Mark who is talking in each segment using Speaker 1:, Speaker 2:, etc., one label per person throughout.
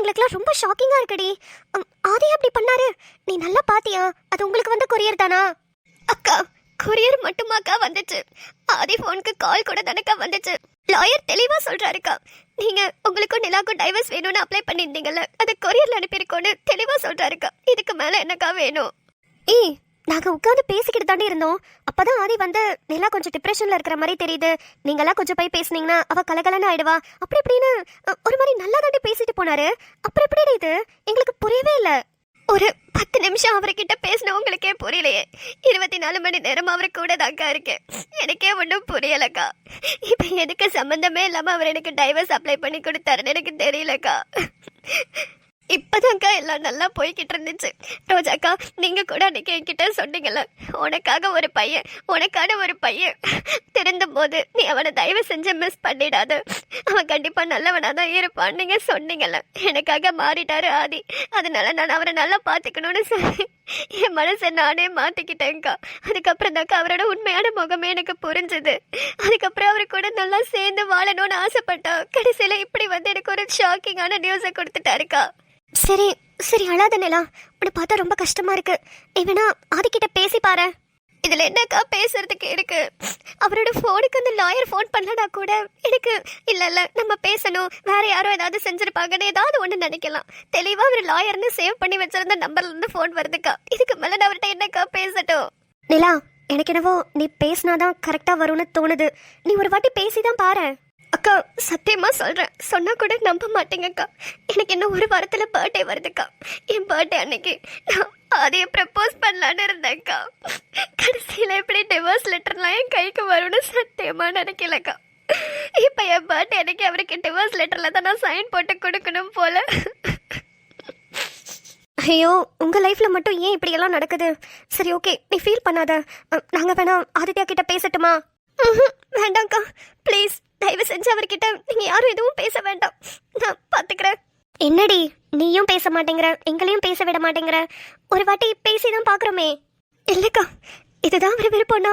Speaker 1: எங்களுக்குலாம் ரொம்ப ஷாக்கிங்கா இருக்குடி. ஆதி அப்படி பண்ணாரு, நீ நல்லா பாத்தியா? அது உங்களுக்கு வந்த கொரியர் தானா? அக்கா, கொரியர் மட்டுமாக்கா வந்துச்சு? ஆதி ஃபோனுக்கு கால் கூட தானக்கா வந்துச்சு. லாயர் தெளிவா சொல்றாருக்கா, நீங்க உங்களுக்கும் நிலாக்கும் டைவர்ஸ் வேணும்னு அப்ளை பண்ணியிருந்தீங்கல்ல, அது கொரியர்ல அனுப்பியிருக்கோன்னு தெளிவா சொல்றாருக்கா. இதுக்கு மேல என்னக்கா வேணும்? நாங்க உட்காந்து பேசிக்கிட்டு தாண்டி இருந்தோம். அப்பதான் ஆதி வந்து நிலா கொஞ்சம் டிப்ரெஷன்ல இருக்கிற மாதிரி தெரியுது, நீங்களாம் கொஞ்சம் போய் பேசுனீங்கன்னா அவ கலகலன்னு ஆயிடுவா அப்படி இப்படின்னு ஒரு மாதிரி நல்லா தாண்டி பேசிட்டு போனாரு. அப்புறம் எப்படி இது எங்களுக்கு புரியவே இல்லை. ஒரு 10 நிமிஷம் அவர்கிட்ட பேசினவங்களுக்கே புரியலையே. 24 மணி நேரம் அவர் கூட தாக்கா இருக்கேன். எனக்கே ஒன்றும் புரியலக்கா. இப்போ எதுக்கு சம்மந்தமே இல்லாமல் அவர் எனக்கு டைவர்ஸ் அப்ளை பண்ணி கொடுத்தாருன்னு எனக்கு தெரியலக்கா. இப்போதான்க்கா எல்லாம் நல்லா போய்கிட்டு இருந்துச்சு. ரோஜாக்கா, நீங்கள் கூட அன்றைக்கி என்கிட்ட சொன்னீங்கல்ல, உனக்காக ஒரு பையன், உனக்கான ஒரு பையன் திருந்தும் போது நீ அவனை தயவு செஞ்சு மிஸ் பண்ணிடாது, அவன் கண்டிப்பாக நல்லவனாக தான் இருப்பான்னு நீங்கள் சொன்னீங்கல்ல. எனக்காக மாறிட்டாரு ஆதி. அதனால நான் அவரை நல்லா பார்த்துக்கணும்னு சொல்லி என் மனசை நானே மாற்றிக்கிட்டேங்க்கா. அதுக்கப்புறம் தாக்கா அவரோட உண்மையான முகமே எனக்கு புரிஞ்சுது. அதுக்கப்புறம் அவரு கூட நல்லா சேர்ந்து வாழணும்னு ஆசைப்பட்டா. கடைசியில் இப்படி வந்து எனக்கு ஒரு ஷாக்கிங்கான நியூஸை கொடுத்துட்டாருக்கா. சரி சரி, அழாத நிலா. உன்னை பார்த்தா ரொம்ப கஷ்டமா இருக்கு. நீ வேணா ஆதிக்கிட்ட பேசி பாரு. இதுல என்னக்கா பேசுறதுக்கு இருக்கு? அவரோட போனுக்கு அந்த லாயர் ஃபோன் பண்ணலனா கூட எனக்கு இல்ல நம்ம பேசணும், வேற யாரும் ஏதாவது செஞ்சிருப்பாங்கன்னு ஏதாவது ஒண்ணு நினைக்கலாம். தெளிவா அவர் லாயர்னு சேவ் பண்ணி வச்சிருந்த நம்பர்ல இருந்து ஃபோன் வருதுக்கா. இதுக்கு மேல நான் அவர்கிட்ட என்னக்கா பேசட்டும்? நிலா, எனக்கு என்னவோ நீ பேசினாதான் கரெக்டா வரும்னு தோணுது. நீ ஒரு வாட்டி பேசிதான் பாரு. அக்கா, சத்தியமா சொல்றேன், சொன்னா கூட நம்ப மாட்டேங்கக்கா. எனக்கு இன்னும் ஒரு வாரத்துல பர்த்டே வருதுக்கா. என் பர்த்டே அன்னைக்கு நான் அதையே ப்ரப்போஸ் பண்ணலான்னு இருந்தேன்க்கா. கடைசியில் எப்படி டிவோர்ஸ் லெட்டர்லாம் என் கைக்கு வரும்னு சத்தியமா நினைக்கலக்கா. இப்போ என் பர்த்டே அன்னைக்கு அவருக்கு டிவோர்ஸ் லெட்டரில் தான் நான் சைன் போட்டு கொடுக்கணும் போல. ஐயோ, உங்க லைஃப்ல மட்டும் ஏன் இப்படி எல்லாம் நடக்குது? சரி, ஓகே, நீ ஃபீல் பண்ணாத. நாங்க வேணா ஆதித்யா கிட்ட பேசட்டுமா? வேண்டாம்க்கா, ப்ளீஸ் தயவு செஞ்சு அவர்கிட்ட நீங்க யாரும் எதுவும் பேச வேண்டாம், நான் பாத்துக்கிறேன். என்னடி நீயும் பேச மாட்டேங்கிற, எங்களையும் பேச விட மாட்டேங்கிற? ஒரு வாட்டி பேசிதான் பாக்குறோமே. இல்லக்கா, இதுதான் அவர் விருப்பம்னா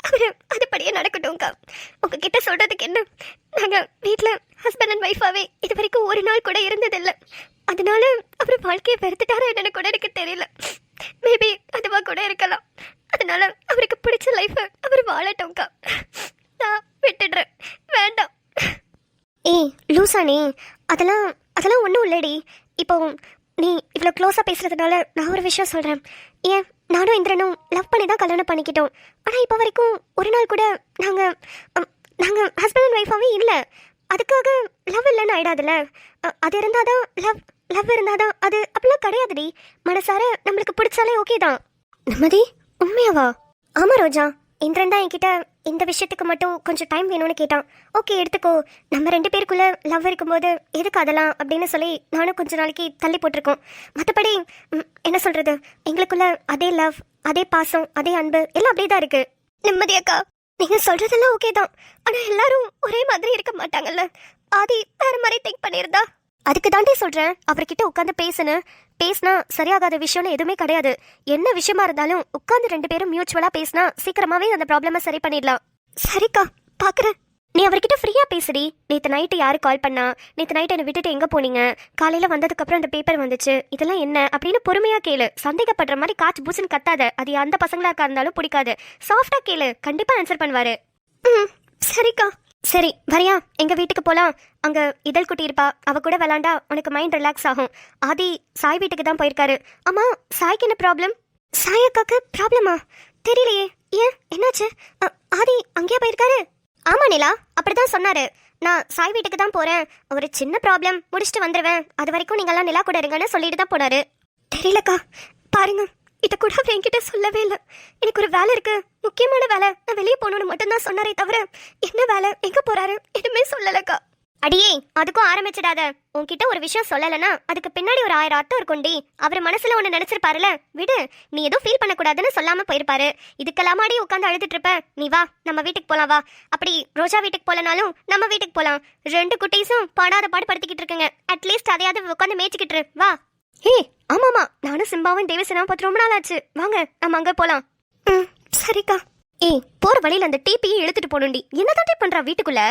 Speaker 1: அவரு அதுபடியே நடக்கட்டும்க்கா. உங்ககிட்ட சொல்றதுக்கு என்ன, நாங்க வீட்டுல ஹஸ்பண்ட் அண்ட் ஒய்ஃபாவே இது வரைக்கும் ஒரு நாள் கூட இருந்ததில்லை. அதனால அவர் வாழ்க்கையை வெறுத்துட்டாரா என்னன்னு கூட எனக்கு தெரியல. மேபி அதுவா கூட இருக்கலாம். அதனால அவருக்கு பிடிச்ச லைஃபை அவர் வாழட்டும்க்கா. நான் விட்டுடுறேன், வேண்டாம். ஏய் லூசா நீ, அதெல்லாம் ஒன்றும் இல்லடி. இப்போ நீ இவ்வளோ க்ளோஸாக பேசுறதுனால நான் ஒரு விஷயம் சொல்கிறேன். ஏன் நானும் இந்திரனும் லவ் பண்ணி தான் கல்யாணம் பண்ணிக்கிட்டோம். ஆனால் இப்போ வரைக்கும் ஒரு நாள் கூட நாங்கள் ஹஸ்பண்ட் அண்ட் ஒய்ஃபாகவே இல்லை. அதுக்காக லவ் இல்லைன்னு ஆயிடாதுல்ல. அது இருந்தால் தான் லவ் இருந்தால் தான் அது அப்படிலாம் கிடையாதுடி. மனசார நம்மளுக்கு பிடிச்சாலே ஓகே தான். நிம்மதி, உண்மையாவா? ஆமாம் ரோஜா, இந்திரன் தான் என்கிட்ட இந்த விஷயத்துக்கு மட்டும் கொஞ்சம் டைம் வேணும்னு கேட்டான். ஓகே எடுத்துக்கோ, நம்ம 2 பேருக்குள்ள லவ் இருக்கும்போது எதுக்கு அதெல்லாம் அப்படின்னு சொல்லி நானும் கொஞ்ச நாளைக்கு தள்ளி போட்டிருக்கோம். மற்றபடி என்ன சொல்கிறது, எங்களுக்குள்ள அதே லவ், அதே பாசம், அதே அன்பு எல்லாம் அப்படியே தான் இருக்கு. நிம்மதியாக்கா, நீங்கள் சொல்கிறதெல்லாம் ஓகே தான். ஆனால் எல்லாரும் ஒரே மாதிரி இருக்க மாட்டாங்கல்ல. ஆதி வேற மாதிரி திங்க் பண்ணியிருந்தா? அதுக்கு தாண்டி சொல்கிறேன், அவர்கிட்ட உட்காந்து பேசினா சரியாகாத விஷயம்னு எதுவுமே கிடையாது. என்ன விஷயமா இருந்தாலும் உட்காந்து 2 பேரும் மியூச்சுவலா பேசினா சீக்கிரமாவே அந்த ப்ராப்ளமை சரி பண்ணிடலாம். சரிக்கா, பாக்குறேன். நீ அவர்கிட்ட ஃப்ரீயா பேசுடி. நேற்று நைட்டு யாரு கால் பண்ணா, நேற்று நைட்டு என்னை விட்டுட்டு எங்க போனீங்க, காலையில வந்ததுக்கு அப்புறம் அந்த பேப்பர் வந்துச்சு, இதெல்லாம் என்ன அப்படின்னு பொறுமையா கேளு. சந்தேகப்படுற மாதிரி காய்ச்சி பூசுன்னு கத்தாத. அது அந்த பசங்களா இருந்தாலும் பிடிக்காது. சாஃப்டா கேளு, கண்டிப்பா ஆன்சர் பண்ணுவாரு. சரிக்கா. சரி வரியா, எங்க வீட்டுக்கு போலாம். அங்க இதழ் குட்டி இருப்பா, அவ கூட விளாண்டா உனக்கு மைண்ட் ரிலாக்ஸ் ஆகும். ஆதி சாய் வீட்டுக்கு தான் போயிருக்காரு. ஆமா, சாய்க்கு என்ன ப்ராப்ளம்? சாய் அக்காக்கு ப்ராப்ளமா? தெரியலையே, ஏன் என்னாச்சு? ஆதி அங்கேயா போயிருக்காரு? ஆமா நிலா, அப்படிதான் சொன்னாரு. நான் சாய் வீட்டுக்கு தான் போறேன், ஒரு சின்ன ப்ராப்ளம், முடிச்சுட்டு வந்துடுவேன், அது வரைக்கும் நீங்கெல்லாம் நிலா கூட இருங்கன்னு சொல்லிட்டு தான் போனாரு. தெரியலக்கா, பாருங்க இதை கூட அவர் என்கிட்ட சொல்லவே இல்லை. எனக்கு ஒரு வேலை இருக்கு, முக்கியமான வேலை, நான் வெளியே போகணும்னு மட்டும்தான் சொன்னாரே தவிர என்ன வேலை, எங்க போறாரு எதுவுமே சொல்லலக்கா. அடியே, அதுக்கும் ஆரம்பிச்சிடாத. உன்கிட்ட ஒரு விஷயம் சொல்லலைன்னா அதுக்கு பின்னாடி ஒரு 1000 அர்த்தம் இருக்கும்டி. அவர் மனசுல ஒன்று நினைச்சிருப்பாருல, விடு. நீ எதுவும் ஃபீல் பண்ணக்கூடாதுன்னு சொல்லாம போயிருப்பாரு. இதுக்கெல்லாமாடி உட்காந்து அழுதுட்டு இருப்ப. நீ வா, நம்ம வீட்டுக்கு போலாம் வா. அப்படி ரோஜா வீட்டுக்கு போலனாலும் நம்ம வீட்டுக்கு போலாம். 2 குட்டீஸும் பாடாத பாடு படுத்திக்கிட்டு இருக்குங்க. அட்லீஸ்ட் அதையாவது உட்காந்து மேய்ச்சிக்கிட்டு வா. ஹே ஆமாமா, நானும் சிம்பாவும் தேவசேனாவும் பார்த்து ரொம்ப நாள் ஆச்சு. வாங்க நம்ம அங்க போலாம். சரிக்கா. ஏய், போற வழியில அந்த டிபியை இழுத்துட்டு போகணும்டி. என்னதான் பண்றா வீட்டுக்குள்ள?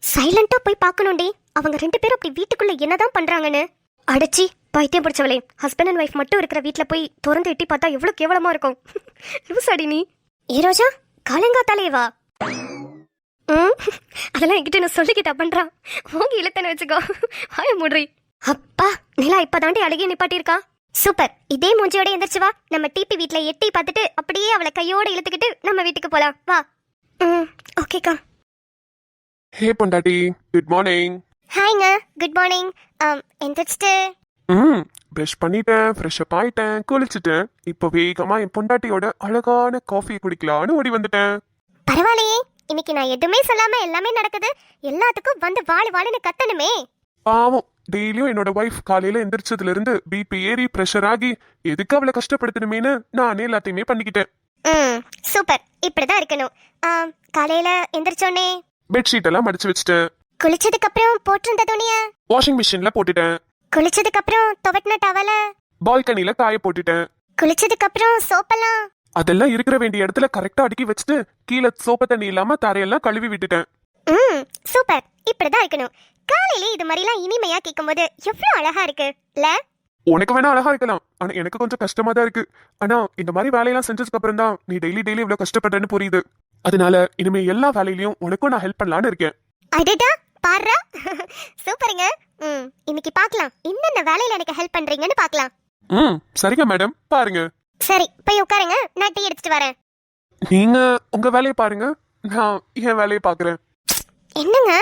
Speaker 1: சைலண்டா போய் பார்க்கணும்டி. அவங்க 2 பேரும் அப்படி வீட்டுக்குள்ள என்னதான் பண்றாங்கன்னு. அடைச்சி பைத்தியம் பிடிச்சவளே, ஹஸ்பண்ட் அண்ட் ஒய்ஃப் மட்டும் இருக்கிற வீட்ல போய் திறந்து எட்டி பார்த்தா எவ்வளவு கேவலமா இருக்கும். லூஸ் அடி நீ. ஏ ரோஜா, காலங்காத்தாலே வா. அதெல்லாம் என்கிட்ட நான் சொல்லிக்கிட்ட பண்றான். வாங்கி இழுத்தன வச்சுக்கோ. வாய மூடுறி. அப்பா, நிலா இப்பதாண்டி அழகி நிப்பாட்டியிருக்கா. சூப்பர். இதே மூஞ்சியோட எந்திரிச்சு வா. நம்ம டிபி வீட்ல எட்டி பார்த்துட்டு அப்படியே அவளை கையோட இழுத்துக்கிட்டு நம்ம வீட்டுக்கு போலாம் வா. ஓகேக்கா.
Speaker 2: ஹே பொண்டாட்டி, குட் மார்னிங்.
Speaker 1: ஹாய்ங்க, குட் மார்னிங். எந்திரிச்சிட்டு
Speaker 2: ப்ரஷ் பண்ணிட்டேன், ஃப்ரெஷ் அப் ஆயிட்டேன், குளிச்சுட்டேன். இப்போ வேகமா என் பொண்டாட்டியோட அழகான காஃபி குடிக்கலான்னு ஓடி வந்துட்டேன்.
Speaker 1: பரவாயில்லையே, இன்னைக்கு நான் எதுவுமே சொல்லாம எல்லாமே நடக்குது. எல்லாத்துக்கும் வந்து வாழு வாழுன்னு கத்தணுமே.
Speaker 2: பாவம், டெய்லியும் என்னோட ஒய்ஃப் காலையில எந்திரிச்சதுல இருந்து பிபி ஏறி ப்ரெஷர் ஆகி எதுக்கு அவளை கஷ்டப்படுத்தணுமேனு நானே எல்லாத்தையுமே பண்ணிக்கிட்டேன்.
Speaker 1: சூப்பர், இப்படிதான் இருக்கணும். காலையில எந்திரிச்சோடனே
Speaker 2: பெட்ஷீட் எல்லாம் மடிச்சு வச்சுட்டேன்.
Speaker 1: குளிச்சதுக்கு அப்புறம் போட்டிருந்த துணிய
Speaker 2: வாஷிங் மிஷின்ல போட்டுட்டேன்.
Speaker 1: குளிச்சதுக்கு அப்புறம் துவட்டின டவல
Speaker 2: பால்கனில காய போட்டுட்டேன்.
Speaker 1: குளிச்சதுக்கு அப்புறம் சோப்பெல்லாம்
Speaker 2: அதெல்லாம் இருக்கிற வேண்டிய இடத்துல கரெக்டா அடுக்கி வச்சுட்டு கீழே சோப்பு தண்ணி இல்லாம தரையெல்லாம் கழுவி விட்டுட்டேன்.
Speaker 1: சூப்பர், இப்படிதான் இருக்கணும். காலையில இது மாதிரி எல்லாம் இனிமையா கேட்கும்போது எவ்வளவு அழகா இருக்கு இல்ல?
Speaker 2: உனக்கு வேணா அழகா இருக்கலாம், ஆனா எனக்கு கொஞ்சம் கஷ்டமா தான் இருக்கு. ஆனா இந்த மாதிரி வேலையெல்லாம் செஞ்சதுக்கு அப்புறம் தான் நீ டெய்லி இவ்வளவு கஷ்டப்படுறேன்னு புரியுது. அதனால இனிமே எல்லா வேலையிலயும் உனக்கும் நான் ஹெல்ப் பண்ணலான்னு இருக்கேன்.
Speaker 1: அடடா, பாருடா. சூப்பருங்க. இன்னைக்கு பார்க்கலாம் என்னென்ன வேலையில எனக்கு ஹெல்ப் பண்றீங்கன்னு பார்க்கலாம்.
Speaker 2: சரிங்க மேடம், பாருங்க.
Speaker 1: சரி, போய் உட்காருங்க, நான் டீ எடுத்துட்டு வரேன்.
Speaker 2: நீங்க உங்க வேலையை பாருங்க, நான் என் வேலையை பாக்குறேன்.
Speaker 1: என்னங்க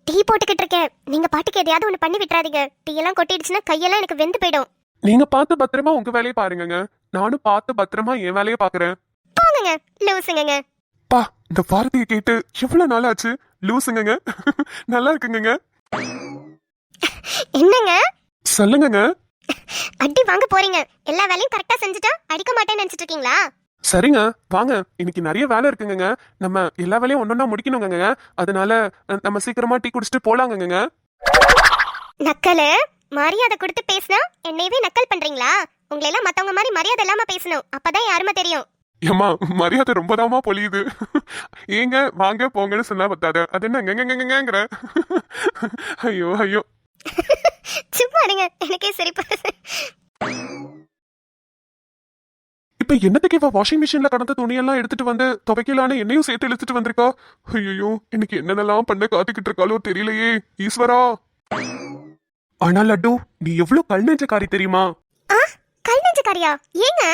Speaker 1: டீ போட்டுக்கிட்டு இருக்கேன், நீங்க பாட்டுக்கு எதையாவது ஒண்ணு பண்ணி விட்டுறாதீங்க. டீ எல்லாம் கொட்டிடுச்சுன்னா கையெல்லாம் எனக்கு வெந்து போயிடும்.
Speaker 2: நீங்க பார்த்து பத்திரமா உங்க வேலையை பாருங்க, நானும் பார்த்து பத்திரமா என் வேலையை பாக்குறேன்.
Speaker 1: போங்க லூசுங்க.
Speaker 2: பா, இந்த வார்த்தையை கேட்டு எவ்வளவு நாள் ஆச்சு. லூசுங்க. நல்லா இருக்குங்க.
Speaker 1: என்னங்க
Speaker 2: சொல்லுங்க.
Speaker 1: அடி வாங்க போறீங்க? எல்லா வேலையும் கரெக்டா செஞ்சுட்டா அடிக்க மாட்டேன்னு நினைச்சிட்டு இருக்கீங்களா?
Speaker 2: சரிங்க, வாங்க. இன்னைக்கு நிறைய வேலை இருக்குங்க. நம்ம எல்லா வேலையும் ஒன்னொன்னா முடிக்கணுங்க. அதனால நம்ம சீக்கிரமா டீ குடிச்சிட்டு போலாங்க.
Speaker 1: நக்கலு, மரியாதை கொடுத்து பேசினா என்னையவே நக்கல் பண்றீங்களா? உங்களை எல்லாம் மத்தவங்க மாதிரி மரியாதை இல்லாம பேசணும், அப்பதான் யாருமே தெரியும்.
Speaker 2: ஏமா, மரியாதை ரொம்பதாமா பொழியுது. ஏங்க வாங்க போங்கன்னு சொன்னா பத்தாத, அது என்னங்கிற. ஐயோ ஐயோ.
Speaker 1: சும்மா இருங்க, எனக்கே சிரிப்பு.
Speaker 2: இப்ப என்னத்துக்கு இவ வாஷிங் மிஷின்ல கடந்த துணியெல்லாம் எடுத்துட்டு வந்து துவைக்கலான்னு என்னையும் சேர்த்து இழுத்துட்டு வந்திருக்கா. ஐயோ, எனக்கு என்னென்னலாம் பண்ண காத்துக்கிட்டு இருக்காளோ தெரியலையே. ஈஸ்வரா. ஆனா லட்டு, நீ எவ்வளவு கல் நெஞ்சக்காரி தெரியுமா?
Speaker 1: கல் நெஞ்சக்காரியா? ஏங்க?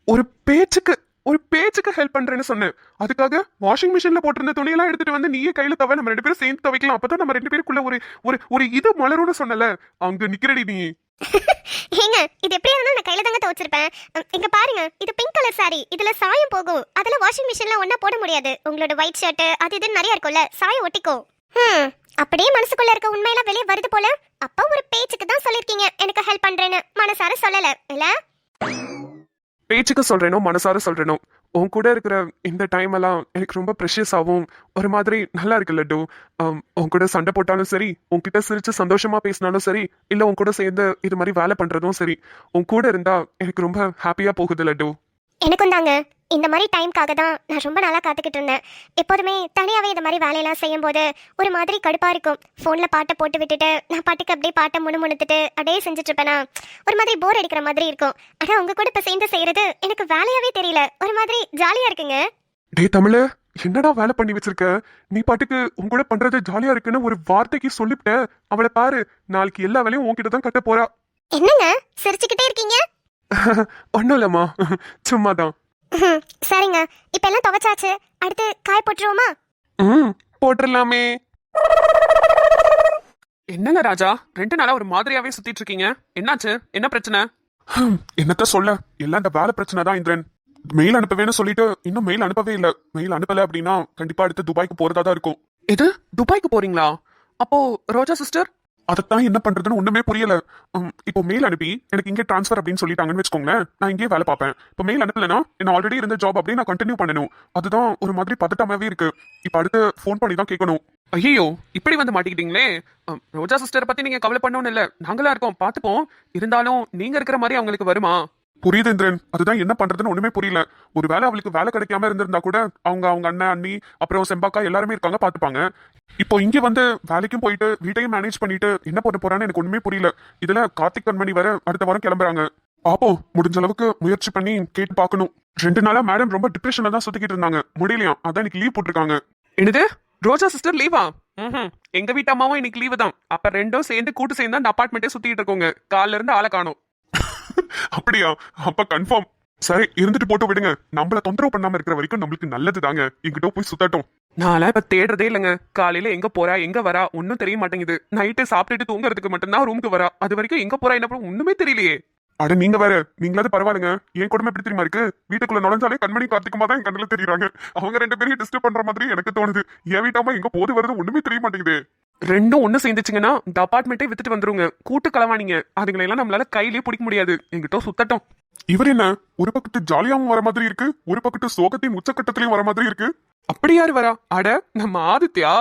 Speaker 2: ஒரு பேச்சுக்கு ஹெல்ப் பண்றேன்னு சொன்னேன். அதுக்காக வாஷிங் மிஷின்ல போட்டிருந்த துணியெல்லாம் எடுத்துட்டு வந்து நீயே கையில தவ, நம்ம 2 பேரும் சேர்ந்து துவைக்கலாம். அப்பதான் நம்ம 2 பேருக்குள்ள ஒரு இது மலரும்னு சொன்னல, அங்க நிக்கிறடி நீ.
Speaker 1: ஏங்க, இது எப்படியா இருந்தாலும் நான் கையில தாங்க துவைச்சிருப்பேன். இங்க பாருங்க, இது பிங்க் கலர் சாரி, இதுல சாயம் போகும். அதெல்லாம் வாஷிங் மிஷின்ல ஒண்ணா போட முடியாது. உங்களோட ஒயிட் ஷர்ட் அது இதுன்னு நிறைய இருக்கும்ல, சாயம் ஒட்டிக்கும். அப்படியே மனசுக்குள்ள இருக்க உண்மையெல்லாம் வெளியே வருது போல. அப்பா ஒரு பேச்சுக்கு தான் சொல்லிருக்கீங்க எனக்கு ஹெல்ப் பண்றேன்னு, மனசார சொல்லல இல்ல?
Speaker 2: பேச்சுக்கு சொல்றேனோ மனசார சொல்றேனோ, உன் கூட இருக்கிற இந்த டைம் எல்லாம் எனக்கு ரொம்ப ப்ரெஷியஸ் ஆகும். ஒரு மாதிரி நல்லா இருக்கு லட்டு. உன் கூட சண்டை போட்டாலும் சரி, உன்கிட்ட சிரிச்சு சந்தோஷமா பேசினாலும் சரி, இல்ல உன் கூட சேர்ந்து இது மாதிரி வேலை பண்றதும் சரி, உன் கூட இருந்தா எனக்கு ரொம்ப ஹாப்பியா போகுது லட்டு.
Speaker 1: எனக்கும் தாங்க. இந்த மாதிரி டைம்காக தான் நான் ரொம்ப நாளாக காத்துக்கிட்டு இருந்தேன். எப்போதுமே தனியாகவே இந்த மாதிரி வேலையெல்லாம் செய்யும்போது ஒரு மாதிரி கடுப்பாக இருக்கும். ஃபோனில் பாட்டை போட்டு விட்டுட்டு நான் பாட்டுக்கு அப்படியே பாட்டை முணுமுணுத்துட்டு அப்படியே செஞ்சுட்டு இருப்பேனா, ஒரு மாதிரி போர் அடிக்கிற மாதிரி இருக்கும். ஆனால் உங்க கூட இப்போ சேர்ந்து செய்யறது எனக்கு வேலையாவே தெரியல, ஒரு மாதிரி ஜாலியாக இருக்குங்க.
Speaker 2: டே தமிழ், என்னடா வேலை பண்ணி வச்சிருக்க? நீ பாட்டுக்கு உன் கூட பண்றது ஜாலியா இருக்குன்னு ஒரு வார்த்தைக்கு சொல்லிவிட்ட. அவளை பாரு, நாளைக்கு எல்லா வேலையும் உன்கிட்ட தான் கட்ட போறா.
Speaker 1: என்னங்க சிரிச்சுக்கிட்டே இருக்கீங்க?
Speaker 2: ஒன்னும் இல்லம்மா, சும்மாதான்.
Speaker 1: சரிங்க, இப்ப எல்லாம் துவைச்சாச்சு, அடுத்து காய போட்டுருவோமா?
Speaker 2: போட்டுடலாமே. என்னங்க ராஜா, 2 நாளா ஒரு மாதிரியாவே சுத்திட்டு இருக்கீங்க, என்னாச்சு? என்ன பிரச்சனை? என்னத்த சொல்ல, எல்லாம் இந்த வேலை பிரச்சனை தான் இந்திரன். மெயில் அனுப்பவேன்னு சொல்லிட்டு இன்னும் மெயில் அனுப்பவே இல்ல. மெயில் அனுப்பல அப்படின்னா கண்டிப்பா அடுத்து துபாய்க்கு போறதா தான் இருக்கும். எது, துபாய்க்கு போறீங்களா? அப்போ ரோஜா சிஸ்டர்? அதைத்தான் என்ன பண்றதுன்னு ஒண்ணுமே புரியல. இப்போ மெயில் அனுப்பி எனக்கு இங்கே டிரான்ஸ்ஃபர் அப்படின்னு சொல்லிட்டாங்கன்னு வச்சுக்கோங்களேன், நான் இங்கே வேலை பார்ப்பேன். இப்போ மெயில் அனுப்பலன்னா என்ன ஆல்ரெடி இருந்த ஜாப் அப்படியே நான் கண்டினியூ பண்ணணும். அதுதான் ஒரு மாதிரி பதட்டமாவே இருக்கு. இப்போ அடுத்து ஃபோன் பண்ணி தான் கேட்கணும். ஐயோ, இப்படி வந்து மாட்டிக்கிட்டீங்களே. ரோஜா சிஸ்டரை பத்தி நீங்க கவலை பண்ணணும் இல்ல, நாங்களா இருக்கோம், பாத்துப்போம். இருந்தாலும் நீங்க இருக்கிற மாதிரி அவங்களுக்கு வருமா? புரியுது இந்திரன், அதுதான் என்ன பண்றதுன்னு ஒண்ணுமே புரியல. ஒருவேளை அவளுக்கு வேலை கிடைக்காம இருந்திருந்தா கூட அவங்க அண்ணன் அண்ணி அப்புறம் செம்பாக்கா எல்லாருமே இருக்காங்க பாத்துப்பாங்க. இப்போ இங்க வந்து வேலைக்கும் போயிட்டு வீட்டையும் மேனேஜ் பண்ணிட்டு என்ன பண்ண போறான்னு எனக்கு ஒண்ணுமே புரியல. இதுல கார்த்திக் கண்மணி வர அடுத்த வாரம் கிளம்புறாங்க. பாப்போம், முடிஞ்ச அளவுக்கு முயற்சி பண்ணி கேட்டு பார்க்கணும். 2 நாளா மேடம் ரொம்ப டிப்ரெஷன்ல தான் சுத்திக்கிட்டு இருந்தாங்க, முடியலையா, அதான் இன்னைக்கு லீவ் போட்டிருக்காங்க.
Speaker 3: என்னது, ரோஜா சிஸ்டர் லீவா? எங்க வீட்டு அம்மாவும் இன்னைக்கு லீவு தான். அப்ப ரெண்டும் சேர்ந்து கூட்டு சேர்ந்து அந்த அபார்ட்மெண்ட்டே சுத்திட்டு இருக்கோங்க. காலைல இருந்து ஆளை காணோம்.
Speaker 2: அப்படியா? அப்ப கன்ஃபார்ம். சரி, இருந்துட்டு போட்டு விடுங்க. நம்மள தொந்தரவு பண்ணாம இருக்கிற வரைக்கும் நம்மளுக்கு நல்லது தாங்க. எங்கிட்ட போய் சுத்தட்டும்.
Speaker 3: நான்லாம் இப்ப தேடுறதே இல்லைங்க. காலையில எங்க போறா எங்க வரா ஒன்னும் தெரிய மாட்டேங்குது. நைட்டு சாப்பிட்டுட்டு தூங்குறதுக்கு மட்டும்தான் ரூமுக்கு வரா. அது வரைக்கும் எங்க போறா என்ன போறா ஒண்ணுமே தெரியலையே.
Speaker 2: அட நீங்க வேற, நீங்களாவது பரவாயில்லைங்க. என் குடும்பம் எப்படி தெரியுமா இருக்கு? வீட்டுக்குள்ள நுழைஞ்சாலே கண்மணி கார்த்திகமா தான் என் கண்ணுல தெரியுறாங்க. அவங்க 2 பேரையும் டிஸ்டர்ப் பண்ற மாதிரி எனக்கு தோணுது. என் வீட்டாம எங்க போது வருது ஒண்ணுமே தெரிய மாட்டேங்குது.
Speaker 3: ரெண்டும் ஒண்ணு சேர்ந்துச்சுங்கன்னா இந்த அபார்ட்மெண்ட்டே வித்துட்டு வந்துருங்க. கூட்டு களவாணிங்க. அதுங்களை எல்லாம் நம்மளால கையிலேயே பிடிக்க முடியாது. எங்கிட்ட சுத்தட்டும்.
Speaker 2: இவர் என்ன ஒரு பக்கத்து ஜாலியாவும் வர மாதிரி இருக்கு, ஒரு பக்கத்து சோகத்தின் உச்சக்கட்டத்திலயும் வர மாதிரி இருக்கு.
Speaker 3: அப்படி யாரு வரா? அட நம்ம ஆதித்யா.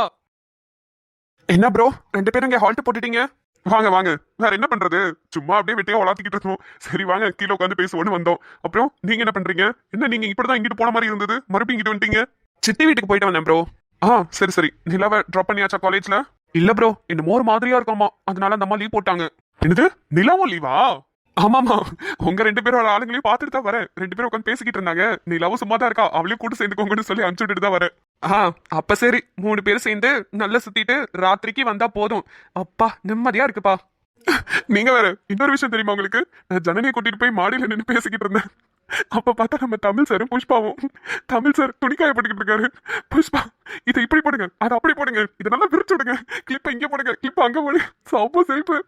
Speaker 3: என்ன ப்ரோ, 2 பேரும் இங்க ஹால்ட் போட்டுட்டீங்க?
Speaker 2: வாங்க வாங்க, வேற என்ன பண்றது, சும்மா அப்படியே வெட்டியா வளர்த்திக்கிட்டு இருக்கோம். சரி வாங்க, கீழே உட்காந்து பேசுவோன்னு வந்தோம். அப்புறம் நீங்க என்ன பண்றீங்க? என்ன நீங்க இப்படிதான் இங்கிட்டு போன மாதிரி இருந்தது, மறுபடியும் இங்கிட்டு வந்துட்டீங்க?
Speaker 3: சித்தி வீட்டுக்கு போயிட்டு வந்தேன் ப்ரோ.
Speaker 2: சரி சரி. நிலாவை டிராப் பண்ணியாச்சா காலேஜ்ல?
Speaker 3: இல்ல ப்ரோ, என்னமோ ஒரு மாதிரியா இருக்காமா, அதனால அந்த அம்மா லீவ் போட்டாங்க.
Speaker 2: என்னது, நிலாவும் லீவா?
Speaker 3: ஆமாமா,
Speaker 2: உங்க 2 பேரோட ஆளுங்களையும் பார்த்துட்டு தான் வரேன். 2 பேரும் உட்காந்து பேசிக்கிட்டு இருந்தாங்க. நிலாவும் சும்மா தான் இருக்கா, அவளையும் கூட்டு சேர்ந்துக்கோங்கன்னு சொல்லி அனுப்பிச்சு விட்டுட்டு தான் வரேன்.
Speaker 3: அப்ப சரி, 3 பேரும் சேர்ந்து நல்லா சுத்திட்டு ராத்திரிக்கு வந்தா போதும். அப்பா நிம்மதியா இருக்குப்பா.
Speaker 2: நீங்க வேற, இன்னொரு விஷயம் தெரியுமா உங்களுக்கு? நான் ஜனனியை கூட்டிட்டு போய் மாடியில நின்று பேசிக்கிட்டு இருந்தேன். அப்ப பார்த்தா நம்ம தமிழ் சாரும் புஷ்பாவும். தமிழ் சார் துணிக்காய போட்டுக்கிட்டு இருக்காரு. புஷ்பா, இதை இப்படி போடுங்க, அதை அப்படி போடுங்க, இதை நல்லா விரிச்சு விடுங்க, கிளிப்ப இங்க போடுங்க, கிளிப்ப அங்க போடுங்க. சாப்போ சிரிப்பு.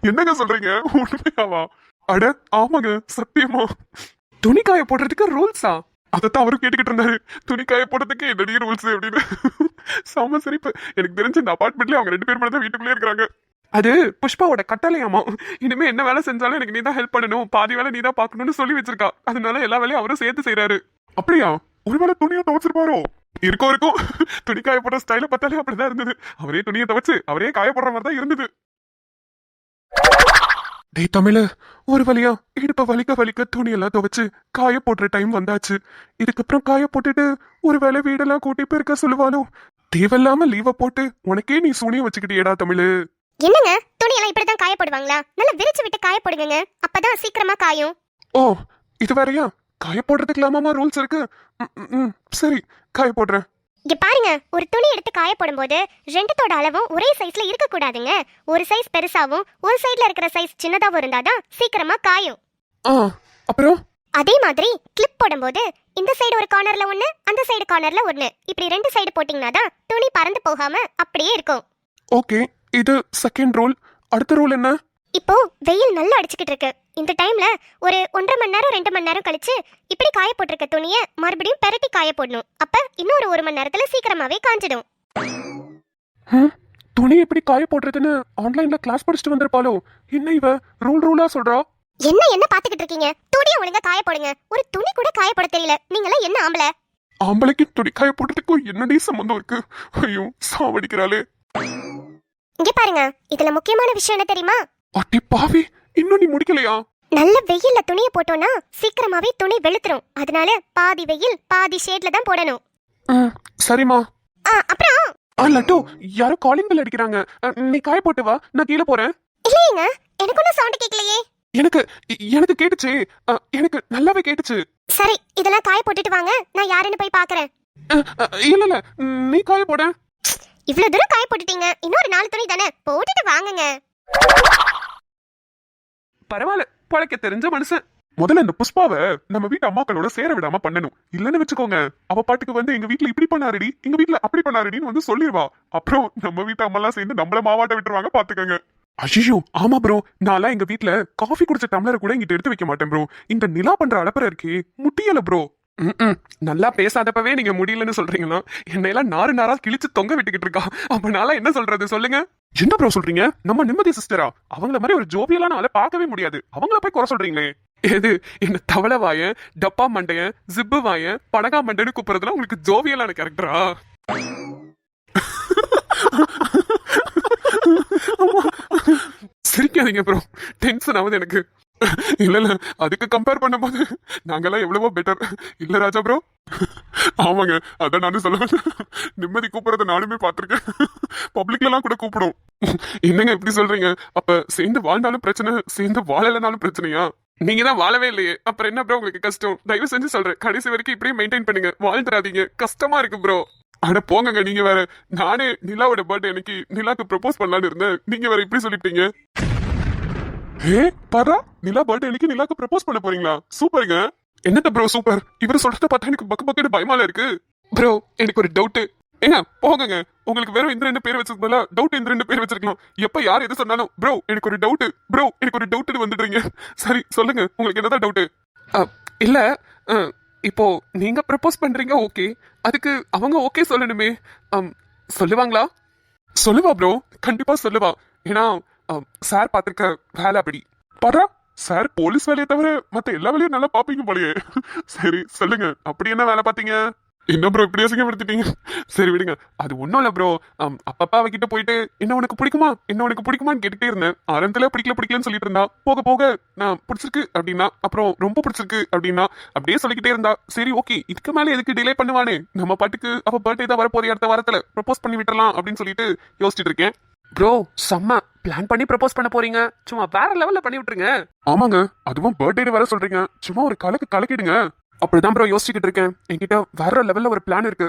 Speaker 2: என்னங்க சொல்றீங்க, உண்மையாவா? அட ஆமாங்க, சத்தியமா.
Speaker 3: துணிக்காய போடுறதுக்கு ரூல்ஸா?
Speaker 2: அதைத்தான் அவரு கேட்டுக்கிட்டு இருந்தாரு. துணிக்காய போடுறதுக்கு என்னடி ரூல்ஸ் அப்படின்னு. சாம சிரிப்பு. எனக்கு தெரிஞ்ச இந்த அபார்ட்மெண்ட்ல அவங்க 2 பேர் மட்டும் தான் வீட்டுக்குள்ளே இருக்கிறாங்க.
Speaker 3: அது புஷ்பாவோட கட்டளையாமா. இனிமே என்ன வேலை செஞ்சாலும் எனக்கு நீ தான் ஹெல்ப் பண்ணணும், பாதி வேலை நீ தான் பாக்கணும்னு சொல்லி வச்சிருக்கா. அதனால எல்லா வேலையும் அவரும் சேர்த்து செய்யறாரு.
Speaker 2: அப்படியா? ஒருவேளை துணியும் துவைச்சிருப்பாரோ? இருக்கும். துணி காய போடுற ஸ்டைல பார்த்தாலே அப்படிதான் இருந்தது. அவரே துணியை துவைச்சு அவரே காய போடுற மாதிரி தான் இருந்தது. டேய் தமிழ், ஒரு வழியா இடுப்ப வலிக்க துணியெல்லாம் துவைச்சு காய போடுற டைம் வந்தாச்சு. இதுக்கப்புறம் காய போட்டுட்டு ஒருவேளை வீடெல்லாம் கூட்டி போயிருக்க சொல்லுவானோ? தேவையில்லாம லீவ போட்டு உனக்கே நீ சூனியம் வச்சுக்கிட்டியடா தமிழ்.
Speaker 1: என்னங்க, துணியெல்லாம் இப்படிதான் காய போடுவாங்களா? நல்லா விரிச்சு விட்டு காய போடுங்க, அப்பதான் சீக்கிரமா காயும்.
Speaker 2: ஓ, இது வேறயா? காய போடுறதுக்கு இல்லாம ரூல்ஸ் இருக்கு. சரி, காய போடுறேன்.
Speaker 1: இங்க பாருங்க, ஒரு துணி எடுத்து காய போடும்போது 2தோட அளவும் ஒரே சைஸ்ல இருக்க கூடாதுங்க. ஒரு சைஸ் பெருசாவும் ஒரு சைடுல இருக்கிற சைஸ் சின்னதாவும் இருந்தாதான் சீக்கிரமா காயும்.
Speaker 2: அப்புறம்
Speaker 1: அதே மாதிரி கிளிப் போடும்போது இந்த சைடு ஒரு கார்னர்ல ஒண்ணு, அந்த சைடு கார்னர்ல ஒண்ணு, இப்படி 2 சைடு போட்டீங்கன்னா தான் துணி பறந்து போகாம அப்படியே இருக்கும்.
Speaker 2: ஓகே, இது செகண்ட் ரூல். அடுத்த ரூல் என்ன?
Speaker 1: இப்போ வெயில் நல்லா அடிச்சுக்கிட்டு இருக்கு. இந்த டைம்ல ஒரு 1.5 மணி நேரம் 2 மணி நேரம் கழிச்சு இப்படி காய போட்டிருக்க துணியை மறுபடியும் பெரட்டி காய போடணும். அப்ப இன்னொரு 1 மணி நேரத்துல சீக்கிரமாவே காஞ்சிடும்.
Speaker 2: துணி எப்படி காய போடுறதுன்னு ஆன்லைன்ல கிளாஸ் படிச்சுட்டு வந்திருப்பாளோ? என்ன இவ ரூலா சொல்றா?
Speaker 1: என்ன பாத்துக்கிட்டு இருக்கீங்க? துணியை ஒழுங்கா காய போடுங்க. ஒரு துணி கூட காய போட தெரியல. நீங்களா என்ன ஆம்பளை?
Speaker 2: ஆம்பளைக்கு துணி காய போடுறதுக்கும் என்னடி சம்பந்தம் இருக்கு? ஐயோ, சாவடிக்கிறாளே.
Speaker 1: இங்க பாருங்க, இதுல முக்கியமான விஷயம் என்ன தெரியுமா?
Speaker 2: அட்டி பாவி, இன்னும் நீ முடிக்கலையா?
Speaker 1: நல்ல வெயில்ல துணியை போட்டோம்னா சீக்கிரமாவே துணி வெளுத்துரும். அதனால பாதி வெயில் பாதி ஷேட்ல தான் போடணும்.
Speaker 2: சரிமா.
Speaker 1: அப்புறம்
Speaker 2: லட்டு, யாரோ காலிங் பெல் அடிக்கிறாங்க. நீ காய போட்டு வா, நான் கீழே போறேன்.
Speaker 1: இல்லையேங்க, எனக்கு ஒன்னும் சவுண்ட் கேட்கலையே.
Speaker 2: எனக்கு கேட்டுச்சு. எனக்கு நல்லாவே கேட்டுச்சு.
Speaker 1: சரி, இதெல்லாம் காய போட்டுட்டு வாங்க, நான் யாருன்னு போய் பாக்குறேன்.
Speaker 2: இல்ல, நீ காய போட.
Speaker 1: இவ்வளவு தூரம் காய போட்டுட்டீங்க, இன்னொரு 4 துணி தானே, போட்டுட்டு வாங்குங்க.
Speaker 3: பரவாயில்ல, பழைக்க தெரிஞ்ச மனுஷன்.
Speaker 2: முதல்ல இந்த புஷ்பாவை நம்ம வீட்டு அம்மாக்களோட சேர விடாம பண்ணணும். இல்லன்னு வச்சுக்கோங்க, அவ பாட்டுக்கு வந்து எங்க வீட்டுல இப்படி பண்ணாருடி, எங்க வீட்டுல அப்படி பண்ணாருடின்னு வந்து சொல்லிடுவா. அப்புறம் நம்ம வீட்டு அம்மா சேர்ந்து நம்மள மாவாட்ட விட்டுருவாங்க, பாத்துக்கோங்க. ஐயோ ஆமா ப்ரோ, நான்லாம் எங்க வீட்டுல காஃபி குடிச்ச டம்ளரை கூட இங்கிட்ட எடுத்து வைக்க மாட்டேன் ப்ரோ. இந்த நிலா பண்ற அலப்பற இருக்கே முட்டியல ப்ரோ.
Speaker 3: நல்லா பேசாதப்பவே நீங்க முடியலன்னு சொல்றீங்களா? என்னையெல்லாம் நாரா கிழிச்சு தொங்க விட்டுக்கிட்டு இருக்கா. அப்ப நான் என்ன சொல்றது சொல்லுங்க?
Speaker 2: என்ன ப்ரோ சொல்றீங்க? நம்ம நிம்மதி சிஸ்டரா? அவங்கள மாதிரி ஒரு ஜோபியெல்லாம் நாளை பார்க்கவே முடியாது. அவங்கள போய் குறை சொல்றீங்களே.
Speaker 3: எது என்ன தவளை வாயன், டப்பா மண்டையன், ஜிப்பு வாயன், படகா மண்டைன்னு கூப்பிடுறதுலாம் உங்களுக்கு ஜோவியலான கேரக்டரா?
Speaker 2: சிரிக்காதீங்க ப்ரோ, டென்ஷன் ஆகுது எனக்கு. இல்ல இல்ல, அதுக்கு கம்பேர் பண்ணும்போது நாங்கெல்லாம் எவ்வளவோ பெட்டர் இல்ல ராஜா ப்ரோ. ஆமாங்க, அதான் நானும் சொல்ல வந்தேன். நிம்மதி கூப்பிடுறத நானுமே பார்த்திருக்கேன். பப்ளிக்ல எல்லாம் கூட கூப்பிடும். என்னங்க இப்படி சொல்றீங்க? அப்ப சேர்ந்து வாழ்ந்தாலும் பிரச்சனை, சேர்ந்து வாழலைனாலும் பிரச்சனையா? நீங்க தான் வாழவே இல்லையே, அப்புறம் என்ன ப்ரோ உங்களுக்கு கஷ்டம்? தயவு செஞ்சு சொல்றேன், கடைசி வரைக்கும் இப்படியே மெயின்டைன் பண்ணுங்க, வாழ்ந்துடாதீங்க. கஷ்டமா இருக்கு ப்ரோ. அட போங்கங்க, நீங்க வேற. நானே நிலாவோட பர்த்டே அன்னைக்கு நிலாக்கு ப்ரப்போஸ் பண்ணலான்னு இருந்தேன், நீங்க வேற இப்படி சொல்லிட்டீங்க. ஏ பாரா, நிலா பர்த்டே அன்னைக்கு நிலாக்கு ப்ரப்போஸ் பண்ண போறீங்களா? சூப்பருங்க. என்னத்த ப்ரோ சூப்பர்? இவரு சொல்றத பார்த்தா எனக்கு பக்கு பக்குன்னு பயமால இருக்கு. ப்ரோ எனக்கு ஒரு டவுட். ஏங்க போங்கங்க, உங்களுக்கு வேற இந்த ரெண்டு பேர் வச்சிருக்கல, டவுட் இந்த ரெண்டு பேர் வச்சிருக்கலாம். எப்ப யார் எது சொன்னாலும் ப்ரோ எனக்கு ஒரு டவுட், ப்ரோ எனக்கு ஒரு டவுட்னு வந்துடுறீங்க. சரி சொல்லுங்க, உங்களுக்கு என்னதான் டவுட்? இல்ல, இப்போ நீங்க ப்ரப்போஸ் பண்றீங்க, ஓகே. அதுக்கு அவங்க ஓகே சொல்லணுமே. சொல்லுவாங்களா? சொல்லுவா ப்ரோ, கண்டிப்பா சொல்லுவா. ஏன்னா சார் பாத்திருக்க வேலை அப்படி. பாரா, சார் போலீஸ் வேலையை தவிர மத்த எல்லா வேலையும் நல்லா பாப்பீங்க போலயே. சரி சொல்லுங்க, அப்படி என்ன வேலை பாத்தீங்க? என்ன ப்ரோ இப்படி அசிங்கப்படுத்திட்டீங்க? சரி விடுங்க, அது ஒன்றும் இல்லை ப்ரோ. அப்பப்பா அவகிட்ட போயிட்டு என்ன உனக்கு பிடிக்குமா, என்ன உனக்கு பிடிக்குமான்னு கேட்டுட்டே இருந்தேன். ஆரம்பத்தில் பிடிக்கலன்னு சொல்லிட்டு இருந்தா, போக போக நான் பிடிச்சிருக்கு அப்படின்னா, அப்புறம் ரொம்ப பிடிச்சிருக்கு அப்படின்னா, அப்படியே சொல்லிக்கிட்டே இருந்தா. சரி ஓகே, இதுக்கு மேலே எதுக்கு டிலே பண்ணுவானே, நம்ம பாட்டுக்கு அவ பர்த்டே தான் வரப்போதே, அடுத்த வாரத்தில் ப்ரப்போஸ் பண்ணி விட்டுறலாம் அப்படின்னு சொல்லிட்டு யோசிச்சுட்டு இருக்கேன். ப்ரோ செம்ம பிளான் பண்ணி ப்ரப்போஸ் பண்ண போறீங்க, சும்மா வேற லெவல்ல பண்ணி விட்டுருங்க. ஆமாங்க, அதுவும் பர்த்டே வர சொல்றீங்க, சும்மா ஒரு கலக்கிடுங்க. அப்படிதான் ப்ரோ யோசிச்சுக்கிட்டு இருக்கேன். என்கிட்ட வேற லெவல்ல ஒரு பிளான் இருக்கு.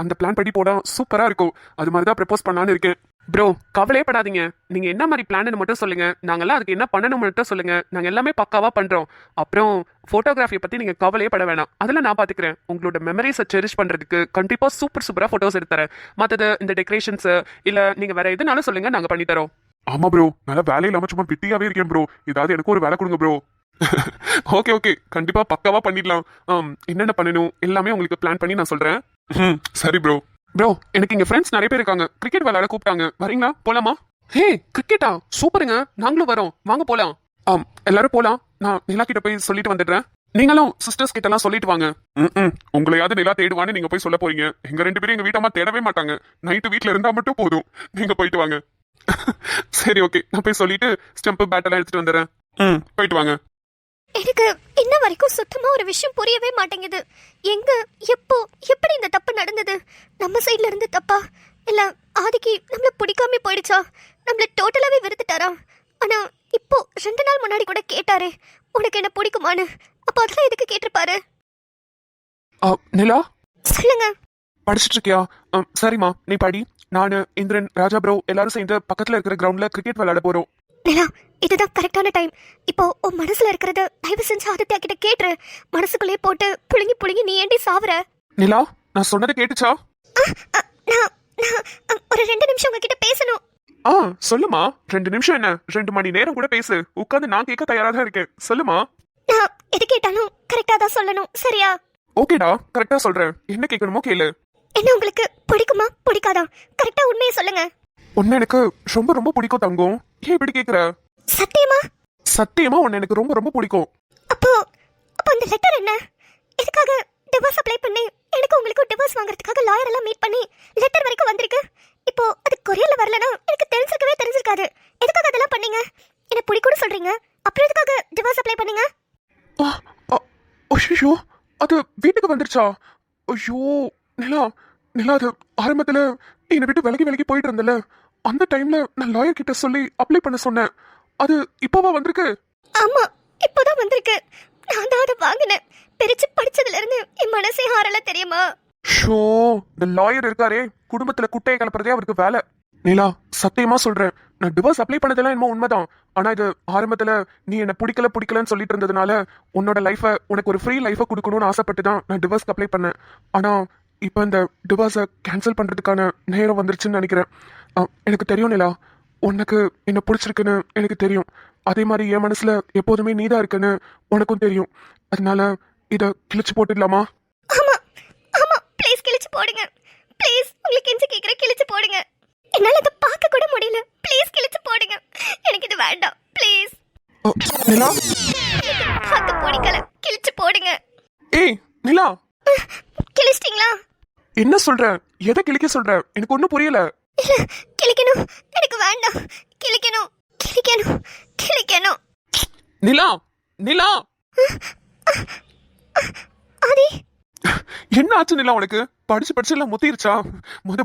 Speaker 2: அந்த பிளான் படி போட சூப்பரா இருக்கும். அது மாதிரி தான் ப்ரப்போஸ் பண்ணலான்னு இருக்கேன். ப்ரோ கவலையே படாதீங்க, நீங்க என்ன மாதிரி பிளான்னு மட்டும் சொல்லுங்க, நாங்கெல்லாம் அதுக்கு என்ன பண்ணணும் மட்டும் சொல்லுங்க, நாங்க எல்லாமே பக்காவா பண்றோம். அப்புறம் போட்டோகிராஃபி பத்தி நீங்க கவலையே பட வேணாம், அதெல்லாம் நான் பாத்துக்கிறேன். உங்களோட மெமரிஸை செரிஷ் பண்றதுக்கு கண்டிப்பா சூப்பரா போட்டோஸ் எடுத்துறேன். மற்றது இந்த டெக்கரேஷன்ஸ் இல்ல நீங்க வேற எதுனாலும் சொல்லுங்க, நாங்க பண்ணி தரோம். ஆமா ப்ரோ, நல்ல வேலை இல்லாம சும்மா பிட்டியாவே இருக்கேன் ப்ரோ, ஏதாவது எனக்கு ஒரு வேலை கொடுங்க ப்ரோ. ஓகே ஓகே, கண்டிப்பா பக்காவா பண்ணிடலாம். என்னென்ன பண்ணணும் எல்லாமே உங்களுக்கு பிளான் பண்ணி நான் சொல்றேன். சரி ப்ரோ. ப்ரோ எனக்கு இங்க ஃப்ரெண்ட்ஸ் நிறைய பேர் இருக்காங்க, கிரிக்கெட் விளையாட கூப்பிட்டாங்க, வரீங்களா? போலாமா? ஹே கிரிக்கெட்டா, சூப்பருங்க, நாங்களும் வரோம், வாங்க போலாம். எல்லாரும் போலாம். நான் நிலா கிட்ட போய் சொல்லிட்டு வந்துடுறேன். நீங்களும் சிஸ்டர்ஸ் கிட்ட எல்லாம் சொல்லிட்டு வாங்க. உங்களையாவது நிலா தேடுவான்னு நீங்க போய் சொல்ல போறீங்க. எங்க ரெண்டு பேரும் எங்க வீட்டம்மா தேடவே மாட்டாங்க, நைட்டு வீட்டுல இருந்தா மட்டும் போதும், நீங்க போயிட்டு வாங்க. சரி ஓகே, நான் போய் சொல்லிட்டு ஸ்டெம்ப் பேட் எல்லாம் எடுத்துட்டு வந்துடுறேன். போயிட்டு வாங்க.
Speaker 1: எனக்கு இன்ன வரைக்கும் சுத்தமா ஒரு விஷயம் புரியவே மாட்டேங்குது. எங்க, எப்போ, எப்படி இந்த தப்பு நடந்தது? நம்ம சைட்ல இருந்து தப்பா, இல்ல ஆதிக்கு நம்மள பிடிக்காம போயிடுச்சா, நம்மள டோட்டலாவே வெறுத்துட்டாரா? ஆனா இப்போ 2 நாள் முன்னாடி கூட கேட்டாரே உனக்கு என்ன பிடிக்குமான்னு, அப்ப அதெல்லாம் எதுக்கு கேட்டிருப்பாரு?
Speaker 2: நிலா
Speaker 1: சொல்லுங்க.
Speaker 2: படிச்சுட்டு இருக்கியா? சரிம்மா நீ படி. நானு இந்திரன் ராஜா ப்ரோ எல்லாரும் சேர்ந்து பக்கத்துல இருக்கிற கிரவுண்ட்ல கிரிக்கெட் விளையாட போறோம்.
Speaker 1: நிலா, இதுதான் கரெக்டான டைம். இப்போ உன் மனசுல இருக்கிறத தயவு செஞ்சு ஆதித்யா கிட்ட கேட்டுரு. மனசுக்குள்ளே போட்டு புழுங்கி புழுங்கி நீ ஏண்டி சாவுற?
Speaker 2: நிலா, நான் சொன்னது கேட்டுச்சா?
Speaker 1: நான் ஒரு 2 நிமிஷம் உங்ககிட்ட பேசணும்.
Speaker 2: சொல்லுமா. 2 நிமிஷம் என்ன, 2 மணி நேரம் கூட பேசு. உட்காந்து நான் கேட்க தயாரா தான் இருக்கேன், சொல்லுமா.
Speaker 1: நான் எது கேட்டாலும் கரெக்டா தான் சொல்லணும், சரியா?
Speaker 2: ஓகேடா, கரெக்டா சொல்றேன். என்ன கேட்கணுமோ கேளு.
Speaker 1: என்ன உங்களுக்கு பிடிக்குமா பிடிக்காதா? கரெக்டா உண்மையை சொல்லுங்க.
Speaker 2: உன்னை எனக்கு ரொம்ப ரொம்ப பிடிக்கும் தங்கம். ஏன் இப்படி கேக்குற?
Speaker 1: சத்தியமா?
Speaker 2: சத்தியமா உன்னை எனக்கு ரொம்ப ரொம்ப பிடிக்கும்.
Speaker 1: அப்போ அந்த லெட்டர் என்ன? எதுக்காக டிவோர்ஸ் அப்ளை பண்ணி எனக்கு உங்களுக்கு டிவோர்ஸ் வாங்குறதுக்காக லாயர் எல்லாம் மீட் பண்ணி லெட்டர் வரைக்கும் வந்திருக்கு. இப்போ அது கொரியர்ல வரலனா எனக்கு தெரிஞ்சிருக்காது. எதுக்காக அதெல்லாம் பண்ணீங்க? என்ன பிடிக்கும்னு சொல்றீங்க, அப்புறம் எதுக்காக டிவோர்ஸ் அப்ளை பண்ணீங்க?
Speaker 2: ஐயோ, அது வீட்டுக்கு வந்துருச்சா? ஐயோ நிலா, அது ஆரம்பத்துல என்னை விட்டு விலகி போயிட்டு இருந்தல, அந்த டைம்ல நான் லாயர் கிட்ட சொல்லி அப்ளை பண்ண சொன்னேன். அது இப்போவா வந்திருக்கு?
Speaker 1: ஆமா, இப்போதான் வந்திருக்கு. நான் தான் அதை வாங்கினேன். பிரிச்சு படிச்சதுல இருந்து என் மனசே ஆறல, தெரியுமா?
Speaker 2: ஷோ, இந்த லாயர் இருக்காரே, குடும்பத்துல குட்டையை கலப்புறதே அவருக்கு வேலை. நிலா சத்தியமா சொல்றேன், நான் டிவோர்ஸ் அப்ளை பண்ணதெல்லாம் என்னமோ உண்மைதான். ஆனா இது ஆரம்பத்துல நீ என்ன பிடிக்கலன்னு சொல்லிட்டு இருந்ததுனால உன்னோட லைஃபை, உனக்கு ஒரு ஃப்ரீ லைஃபை கொடுக்கணும்னு ஆசைப்பட்டு தான் நான் டிவோர்ஸ்க்கு அப்ளை பண்ணேன். ஆனா இப்போ இந்த டிவோர்ஸை கேன்சல் பண்றதுக்கான நேரம் வந்துருச்சுன்னு நினைக்கிறேன். எனக்கு தெரியும் நிலா, உனக்கு என்ன பிடிச்சிருக்குன்னு எனக்கு தெரியும். அதே மாதிரி என் மனசுல எப்போதுமே நீதான் இருக்குன்னு உனக்கும் தெரியும். அதனால இதை கிழிச்சு போட்டுடலாமா?
Speaker 1: ஆமா ப்ளீஸ் கிழிச்சு போடுங்க. ப்ளீஸ், உங்களுக்கு கெஞ்சி கேக்குற, கிழிச்சு போடுங்க. என்னால இதை பார்க்க கூட முடியல. ப்ளீஸ் கிழிச்சு போடுங்க. எனக்கு இது வேண்டாம், ப்ளீஸ்.
Speaker 2: நிலா,
Speaker 1: பார்க்க பிடிக்கல, கிழிச்சு போடுங்க.
Speaker 2: ஏய் நிலா,
Speaker 1: கிழிச்சிட்டீங்களா?
Speaker 2: என்ன சொல்ற? எதை கிழிக்க சொல்ற? எனக்கு ஒன்னும் புரியல.
Speaker 1: இல்ல, கிழிக்கணும். எனக்கு வேண்டாம். கிழிக்கணும்.
Speaker 2: நிலா நிலா
Speaker 1: ஆதி
Speaker 2: என்ன ஆச்சு நிலா உனக்கு? படிச்சு படிச்சு எல்லாம் முத்திருச்சா?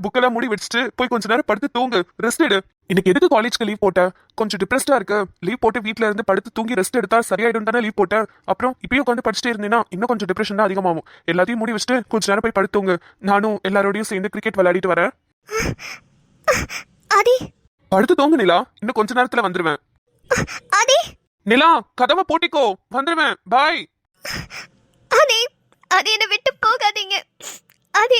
Speaker 2: புக்கெல்லாம் மூடி வச்சுட்டு போய் கொஞ்ச நேரம் படுத்து தூங்கு, ரெஸ்ட் எடு. இன்னைக்கு எதுக்கு காலேஜ்க்கு லீவ் போட்ட? கொஞ்சம் டிப்ரெஸ்டா இருக்கு. லீவ் போட்டு வீட்ல இருந்து படுத்து தூங்கி ரெஸ்ட் எடுத்தா சரியாயிடும் தானே லீவ் போட்ட? அப்புறம் இப்பயும் உட்காந்து படிச்சுட்டே இருந்தேன்னா இன்னும் கொஞ்சம் டிப்ரெஷன் தான் அதிகமாகும். எல்லாத்தையும் மூடி வச்சுட்டு கொஞ்ச நேரம் போய் படுத்து தூங்கு. நானும் எல்லாரோடையும் சேர்ந்து கிரிக்கெட் விளையாடிட்டு வரேன்.
Speaker 1: ஆதி
Speaker 2: படுத்து தூங்கு நிலா, இன்னும் கொஞ்ச நேரத்துல வந்துருவேன்.
Speaker 1: ஆதி
Speaker 2: நிலா கதவை பூட்டிக்கோ, வந்துருவேன். பாய்.
Speaker 1: ஆதி ஆதி என்னை விட்டு போகாதீங்க ஆதி